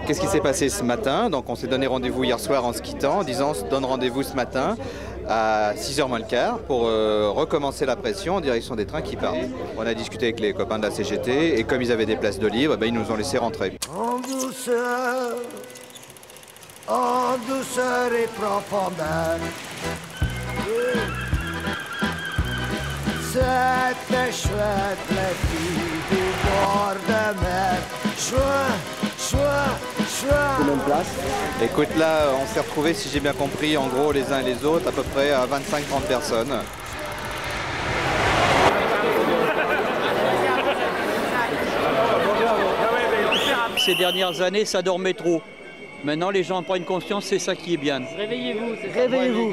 Qu'est-ce qui s'est passé ce matin? Donc on s'est donné rendez-vous hier soir en se quittant, en disant on se donne rendez-vous ce matin à 6h moins le quart pour recommencer la pression en direction des trains qui partent. On a discuté avec les copains de la CGT et comme ils avaient des places de libre, ils nous ont laissé rentrer. En douceur et profondeur. C'était chouette les filles du bord de mer. Combien de places? Écoute, là, on s'est retrouvés, si j'ai bien compris, en gros, les uns et les autres, à peu près à 25-30 personnes. Ces dernières années, ça dormait trop. Maintenant, les gens prennent conscience, c'est ça qui est bien. Réveillez-vous, c'est ça. Réveillez-vous.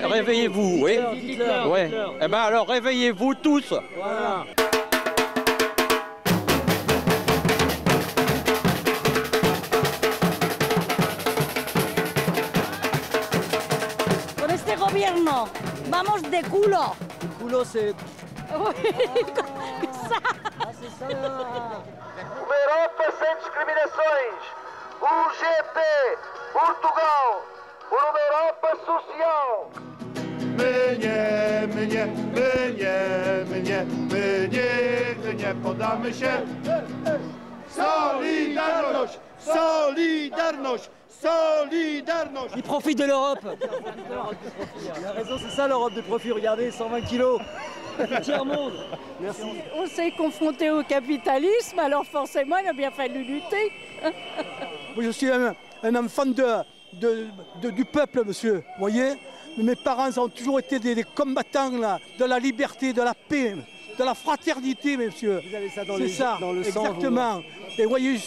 Réveillez-vous, oui. Ouais. Eh ben alors, réveillez-vous tous. Voilà. Con este gobierno, vamos de culo. Le culo, c'est... Ça. Ah, c'est ça. Uma Europa sem discriminações. UGP, Portugal, por uma Europa social. Nie podamy się. Solidarność, solidarność, solidarność. Il profite de l'Europe. Il a raison, c'est ça l'Europe des profits. Regardez, 120 kilos. Le tiers-monde. Merci. On s'est confronté au capitalisme, alors forcément il a bien fallu lutter. Moi, je suis un enfant du peuple, monsieur. Vous voyez? Mes parents ont toujours été des combattants là, de la liberté, de la paix, de la fraternité, monsieur. Vous avez ça dans, dans le sang. Exactement. Vous... Et vous voyez,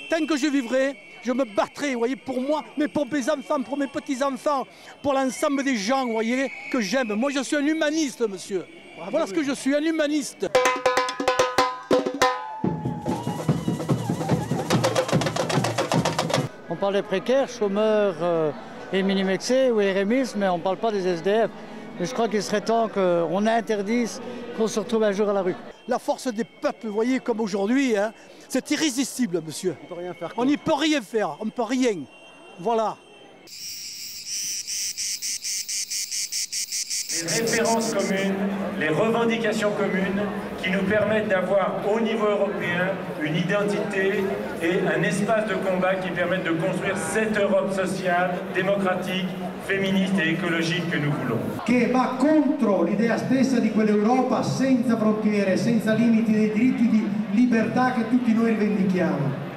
tant que je vivrai, je me battrai, vous voyez, pour moi, mais pour mes enfants, pour mes petits-enfants, pour l'ensemble des gens, vous voyez, que j'aime. Moi, je suis un humaniste, monsieur. Voilà ce que je suis, un humaniste. On parle des précaires, chômeurs et minimexés ou RMIs, mais on ne parle pas des SDF. Mais je crois qu'il serait temps qu'on interdise qu'on se retrouve un jour à la rue. La force des peuples, vous voyez, comme aujourd'hui, hein, c'est irrésistible, monsieur. On peut rien faire. On n'y peut rien faire, on ne peut rien. Voilà. Les références communes, les revendications communes qui nous permettent d'avoir au niveau européen une identité et un espace de combat qui permettent de construire cette Europe sociale, démocratique, femministe et écologique que nous voulons. Che va contro l'idea stessa di quell'Europa senza frontiere, senza limiti dei diritti di libertà che tutti noi rivendichiamo.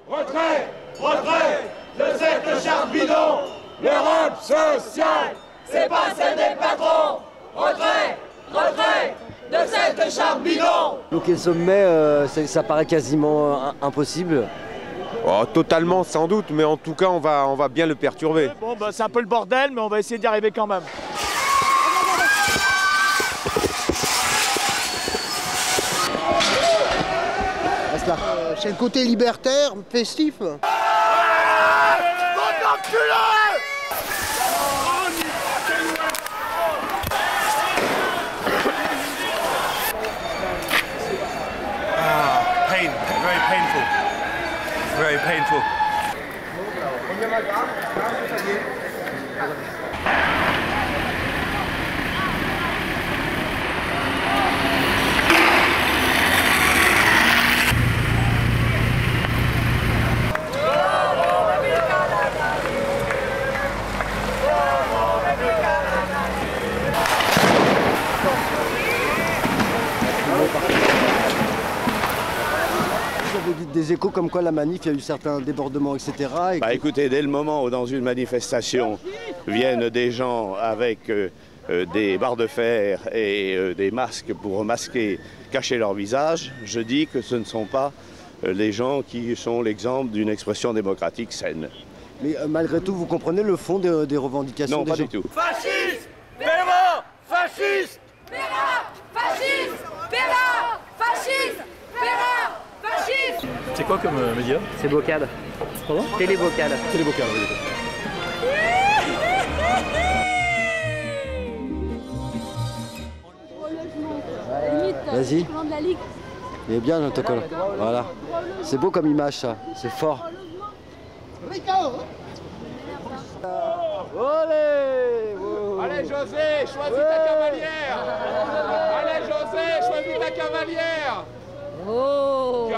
Retrait, retrait de cette charte bidon. L'Europe sociale, c'est pas celle des patrons. Retrait, retrait de cette charte bidon. Donc le sommet, ça paraît quasiment impossible. Oh, totalement sans doute, mais en tout cas on va bien le perturber. Bon bah, c'est un peu le bordel, mais on va essayer d'y arriver quand même. C'est le côté libertaire, festif. Pain, very painful. Very painful. des échos comme quoi la manif, il y a eu certains débordements, etc. Et bah, écoutez, dès le moment où dans une manifestation viennent des gens avec des barres de fer et des masques pour masquer, cacher leur visage, je dis que ce ne sont pas les gens qui sont l'exemple d'une expression démocratique saine. Mais malgré tout, vous comprenez le fond des revendications des gens? Non, pas du tout. Fasciste, Péra, fasciste, Péra, fasciste, Péra, fasciste, Péra, fasciste. C'est quoi comme média? C'est Bocal. Pardon? Télébocal. Télébocal, oui. Vas-y. Il est bien l'autocollant. Voilà. C'est beau comme image, ça. C'est fort. Allez José, choisis ta cavalière. Allez José, choisis ta cavalière. Oh.